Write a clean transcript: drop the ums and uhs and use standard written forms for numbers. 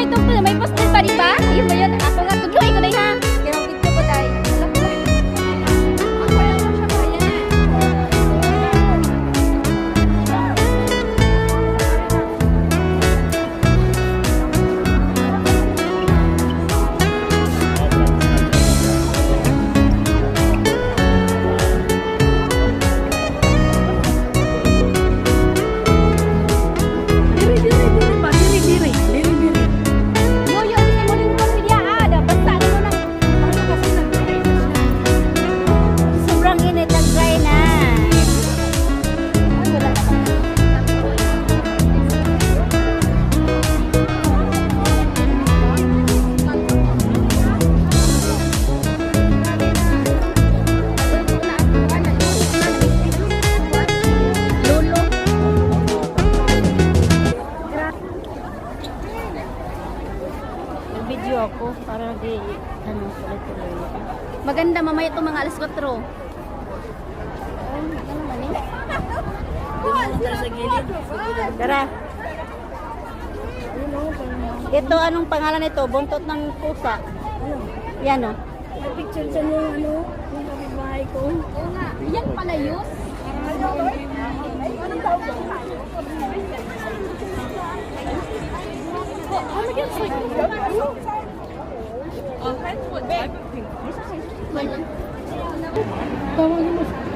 may tungkol, may postal pa, di ba? Yun ba yun? Ako nga, tudloy ko na ha. Kaya ang video ko dahil. Ako lang siya pa yan. Video ako para di ano tuloy-tuloy. Maganda mamaya itong mga alas 4. Oh, ano man eh? Sa gilid. Tara. Ito anong pangalan nito? Buntot ng pusa. Yan oh. Picture sa yung ano, yung kapitbahay ko. Oo nga. Yan pala yun. Anong tawag ko? Tawagin mo.